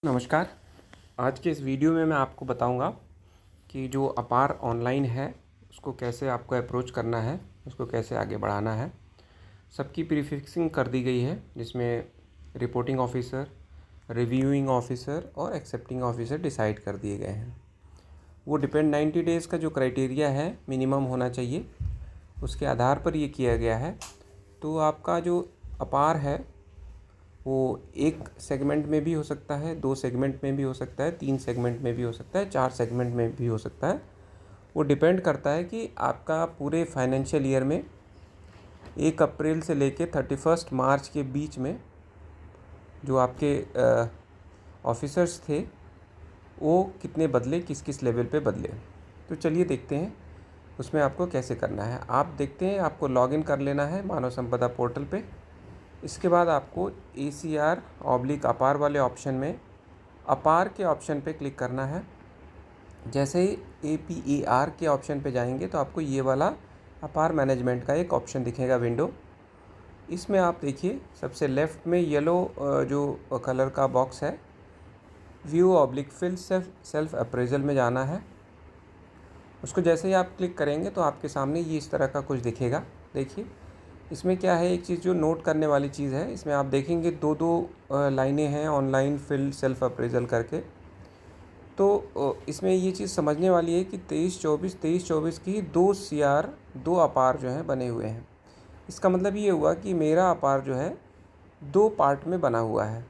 नमस्कार। आज के इस वीडियो में मैं आपको बताऊंगा कि जो अपार ऑनलाइन है उसको कैसे आपको अप्रोच करना है, उसको कैसे आगे बढ़ाना है। सबकी प्रीफिक्सिंग कर दी गई है जिसमें रिपोर्टिंग ऑफिसर, रिव्यूइंग ऑफिसर और एक्सेप्टिंग ऑफिसर डिसाइड कर दिए गए हैं। वो डिपेंड 90 डेज़ का जो क्राइटेरिया है मिनिमम होना चाहिए, उसके आधार पर ये किया गया है। तो आपका जो अपार है वो एक सेगमेंट में भी हो सकता है, 2 सेगमेंट में भी हो सकता है, 3 सेगमेंट में भी हो सकता है, 4 सेगमेंट में भी हो सकता है। वो डिपेंड करता है कि आपका पूरे फाइनेंशियल ईयर में 1 अप्रैल से लेके 31 मार्च के बीच में जो आपके ऑफिसर्स थे वो कितने बदले, किस किस लेवल पे बदले। तो चलिए देखते हैं उसमें आपको कैसे करना है। आप देखते हैं, आपको लॉगिन कर लेना है मानव संपदा पोर्टल पे। इसके बाद आपको ACR/अपार वाले ऑप्शन में अपार के ऑप्शन पे क्लिक करना है। जैसे ही APAR के ऑप्शन पे जाएंगे तो आपको ये वाला अपार मैनेजमेंट का एक ऑप्शन दिखेगा विंडो। इसमें आप देखिए सबसे लेफ़्ट में येलो जो कलर का बॉक्स है, व्यू/फिल सेल्फ अप्रेजल में जाना है। उसको जैसे ही आप क्लिक करेंगे तो आपके सामने ये इस तरह का कुछ दिखेगा। देखिए इसमें क्या है, एक चीज़ जो नोट करने वाली चीज़ है, इसमें आप देखेंगे दो लाइनें हैं ऑनलाइन फिल सेल्फ अप्रेजल करके। तो इसमें ये चीज़ समझने वाली है कि 23-24 की 2 CR 2 अपार जो हैं बने हुए हैं। इसका मतलब ये हुआ कि मेरा अपार जो है 2 पार्ट में बना हुआ है।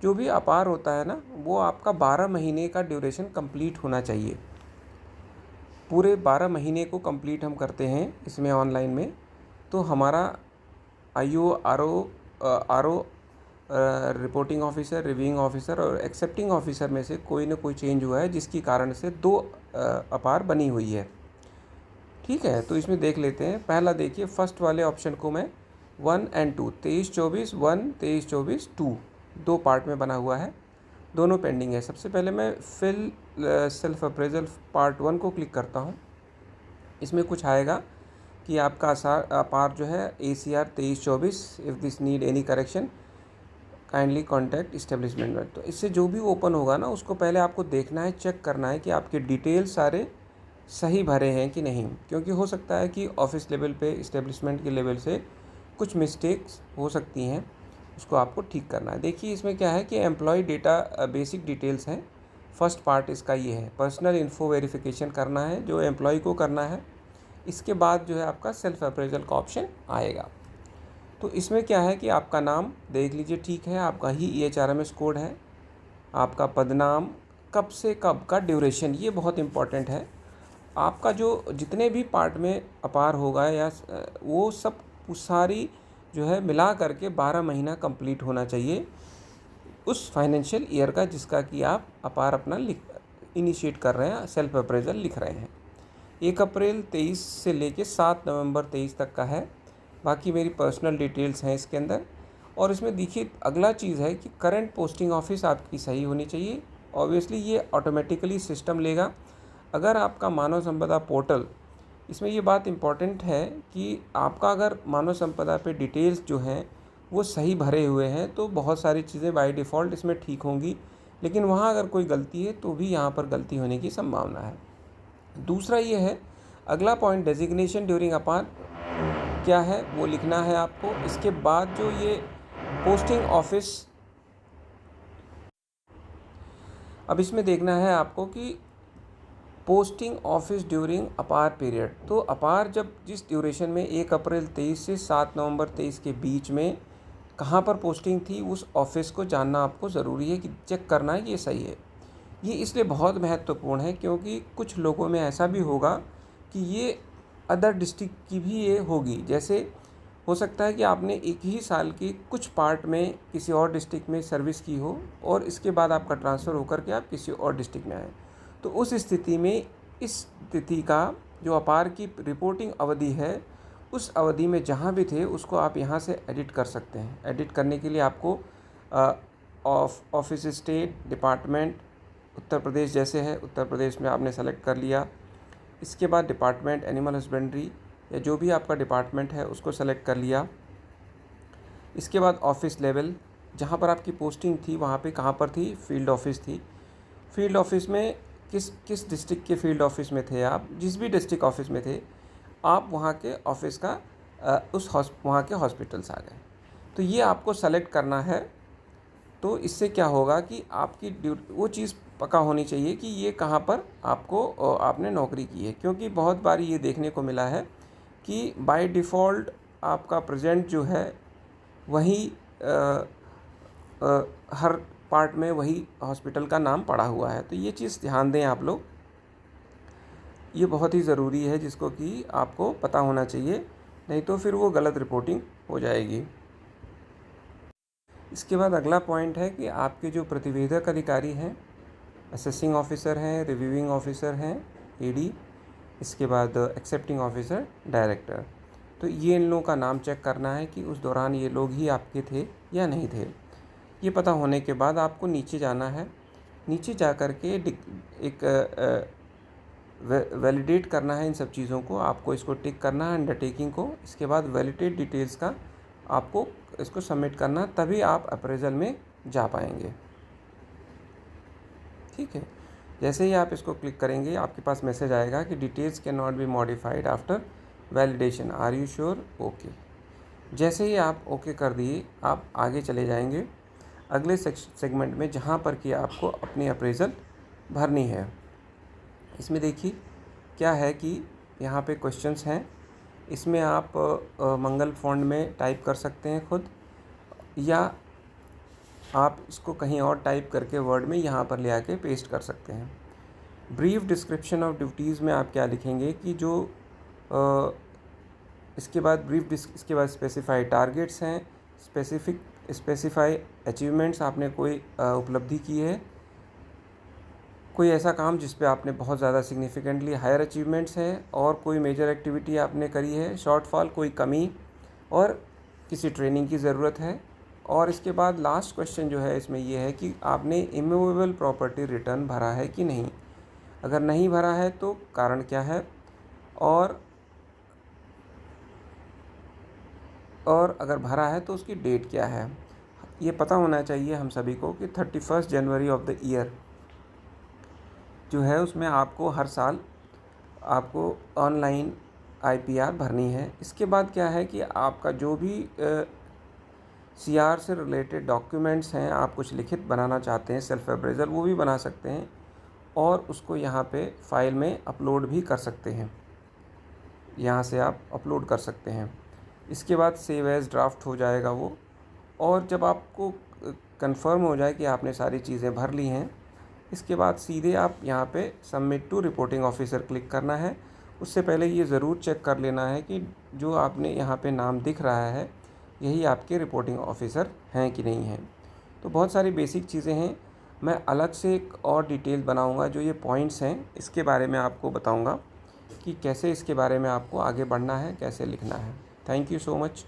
जो भी अपार होता है ना, वो आपका 12 महीने का ड्यूरेशन कंप्लीट होना चाहिए। पूरे 12 महीने को कंप्लीट हम करते हैं इसमें ऑनलाइन में। तो हमारा IO, RO, reporting officer, reviewing officer और एक्सेप्टिंग ऑफिसर में से कोई ना कोई चेंज हुआ है जिसकी कारण से 2 अपार बनी हुई है। ठीक है, तो इसमें देख लेते हैं। पहला देखिए, फर्स्ट वाले ऑप्शन को मैं 1 और 2, 23-24 1, 23-24 2, 2 पार्ट में बना हुआ है, दोनों पेंडिंग है। सबसे पहले मैं फिल सेल्फ अप्रेजल पार्ट 1 को क्लिक करता हूँ। इसमें कुछ आएगा कि आपका अपार जो है ACR 23-24, if this need any correction kindly contact establishment में। तो इससे जो भी ओपन होगा ना, उसको पहले आपको देखना है, चेक करना है कि आपके डिटेल्स सारे सही भरे हैं कि नहीं, क्योंकि हो सकता है कि ऑफिस लेवल पे, इस्टेब्लिशमेंट के लेवल से कुछ मिस्टेक्स हो सकती हैं, उसको आपको ठीक करना है। देखिए इसमें क्या है कि एम्प्लॉय डेटा बेसिक डिटेल्स हैं। फर्स्ट पार्ट इसका ये है, पर्सनल इन्फो वेरिफिकेशन करना है जो एम्प्लॉय को करना है। इसके बाद जो है आपका सेल्फ अप्रेजल का ऑप्शन आएगा। तो इसमें क्या है कि आपका नाम देख लीजिए, ठीक है, आपका ही EHRMS कोड है, आपका पदनाम, कब से कब का ड्यूरेशन, ये बहुत इम्पॉर्टेंट है। आपका जो जितने भी पार्ट में अपार होगा या वो सब सारी जो है मिला करके 12 महीना कंप्लीट होना चाहिए उस फाइनेंशियल ईयर का जिसका कि आप अपार अपना इनिशिएट कर रहे हैं, सेल्फ अप्रेजल लिख रहे हैं। 1 अप्रैल 23 से लेके 7 नवंबर 23 तक का है। बाकी मेरी पर्सनल डिटेल्स हैं इसके अंदर। और इसमें देखिए अगला चीज़ है कि करंट पोस्टिंग ऑफिस आपकी सही होनी चाहिए। ऑब्वियसली ये ऑटोमेटिकली सिस्टम लेगा। अगर आपका मानव संपदा पोर्टल, इसमें ये बात इम्पॉर्टेंट है कि आपका अगर मानव संपदा पे डिटेल्स जो हैं वो सही भरे हुए हैं तो बहुत सारी चीज़ें बाय डिफ़ॉल्ट इसमें ठीक होंगी, लेकिन वहाँ अगर कोई गलती है तो भी यहाँ पर गलती होने की संभावना है। दूसरा ये है, अगला पॉइंट डेजिग्नेशन ड्यूरिंग अपार क्या है वो लिखना है आपको। इसके बाद जो ये पोस्टिंग ऑफिस, अब इसमें देखना है आपको कि पोस्टिंग ऑफिस ड्यूरिंग अपार पीरियड। तो अपार जब जिस ड्यूरेशन में 1 अप्रैल 23 से 7 नवंबर 23 के बीच में कहाँ पर पोस्टिंग थी, उस ऑफिस को जानना आपको ज़रूरी है, कि चेक करना है कि ये सही है। ये इसलिए बहुत महत्वपूर्ण है क्योंकि कुछ लोगों में ऐसा भी होगा कि ये अदर डिस्ट्रिक्ट की भी ये होगी। जैसे हो सकता है कि आपने एक ही साल की कुछ पार्ट में किसी और डिस्ट्रिक्ट में सर्विस की हो और इसके बाद आपका ट्रांसफ़र होकर के आप किसी और डिस्ट्रिक्ट में आए। तो उस स्थिति में इस तिथि का जो अपार की रिपोर्टिंग अवधि है, उस अवधि में जहाँ भी थे उसको आप यहाँ से एडिट कर सकते हैं। एडिट करने के लिए आपको office state department Uttar Pradesh जैसे है, उत्तर प्रदेश में आपने सेलेक्ट कर लिया। इसके बाद डिपार्टमेंट एनिमल हस्बेंड्री या जो भी आपका डिपार्टमेंट है उसको सेलेक्ट कर लिया। इसके बाद ऑफिस लेवल, जहाँ पर आपकी पोस्टिंग थी वहाँ पे कहाँ पर थी, फील्ड ऑफिस थी। फील्ड ऑफिस में किस डिस्ट्रिक्ट के फील्ड ऑफिस में थे आप, जिस भी डिस्ट्रिक्ट ऑफिस में थे आप, वहाँ के ऑफिस का वहाँ के हॉस्पिटल्स आ गए। तो ये आपको सेलेक्ट करना है। तो इससे क्या होगा कि आपकी वो चीज़ पक्का होनी चाहिए कि ये कहाँ पर आपने नौकरी की है, क्योंकि बहुत बार ये देखने को मिला है कि बाय डिफ़ॉल्ट आपका प्रेजेंट जो है वही हर पार्ट में वही हॉस्पिटल का नाम पड़ा हुआ है। तो ये चीज़ ध्यान दें आप लोग, ये बहुत ही ज़रूरी है जिसको कि आपको पता होना चाहिए, नहीं तो फिर वो गलत रिपोर्टिंग हो जाएगी। इसके बाद अगला पॉइंट है कि आपके जो प्रतिवेदक अधिकारी हैं, असेसिंग ऑफिसर हैं, रिव्यूइंग ऑफिसर हैं, एडी, इसके बाद एक्सेप्टिंग ऑफिसर, डायरेक्टर, तो ये इन लोगों का नाम चेक करना है कि उस दौरान ये लोग ही आपके थे या नहीं थे। ये पता होने के बाद आपको नीचे जाना है। नीचे जा कर के एक वैलिडेट करना है इन सब चीज़ों को, आपको इसको टिक करना है अंडरटेकिंग को। इसके बाद वैलिडेट डिटेल्स का आपको इसको सबमिट करना, तभी आप अप्रेजल में जा पाएंगे। ठीक है, जैसे ही आप इसको क्लिक करेंगे आपके पास मैसेज आएगा कि details can not be modified after validation, are you sure, okay. जैसे ही आप ओके कर दिए आप आगे चले जाएंगे अगले सेगमेंट में, जहाँ पर कि आपको अपनी अप्रेजल भरनी है। इसमें देखिए क्या है कि यहाँ पे क्वेश्चंस हैं, इसमें आप मंगल फॉन्ट में टाइप कर सकते हैं खुद, या आप इसको कहीं और टाइप करके वर्ड में यहाँ पर ले आके पेस्ट कर सकते हैं। ब्रीफ डिस्क्रिप्शन ऑफ ड्यूटीज़ में आप क्या लिखेंगे कि जो इसके बाद इसके बाद स्पेसिफाई टारगेट्स हैं, स्पेसिफाई अचीवमेंट्स, आपने कोई उपलब्धि की है, कोई ऐसा काम जिस पे आपने बहुत ज़्यादा सिग्निफिकेंटली हायर अचीवमेंट्स हैं, और कोई मेजर एक्टिविटी आपने करी है, शॉर्टफॉल, कोई कमी, और किसी ट्रेनिंग की ज़रूरत है। और इसके बाद लास्ट क्वेश्चन जो है इसमें ये है कि आपने इमूवेबल प्रॉपर्टी रिटर्न भरा है कि नहीं। अगर नहीं भरा है तो कारण क्या है, और अगर भरा है तो उसकी डेट क्या है। ये पता होना चाहिए हम सभी को कि 31 जनवरी ऑफ द ईयर जो है उसमें आपको हर साल आपको ऑनलाइन IPR भरनी है। इसके बाद क्या है कि आपका जो भी CR से रिलेटेड डॉक्यूमेंट्स हैं, आप कुछ लिखित बनाना चाहते हैं सेल्फ अप्रेजल, वो भी बना सकते हैं और उसको यहाँ पे फाइल में अपलोड भी कर सकते हैं, यहाँ से आप अपलोड कर सकते हैं। इसके बाद सेव एज ड्राफ्ट हो जाएगा वो, और जब आपको कंफर्म हो जाए कि आपने सारी चीज़ें भर ली हैं, इसके बाद सीधे आप यहाँ पे submit to reporting officer click करना है। उससे पहले ये ज़रूर चेक कर लेना है कि जो आपने यहाँ पे नाम दिख रहा है यही आपके रिपोर्टिंग ऑफिसर हैं कि नहीं हैं। तो बहुत सारी बेसिक चीज़ें हैं, मैं अलग से एक और डिटेल बनाऊँगा, जो ये पॉइंट्स हैं इसके बारे में आपको बताऊँगा कि कैसे इसके बारे में आपको आगे बढ़ना है, कैसे लिखना है। Thank you so much.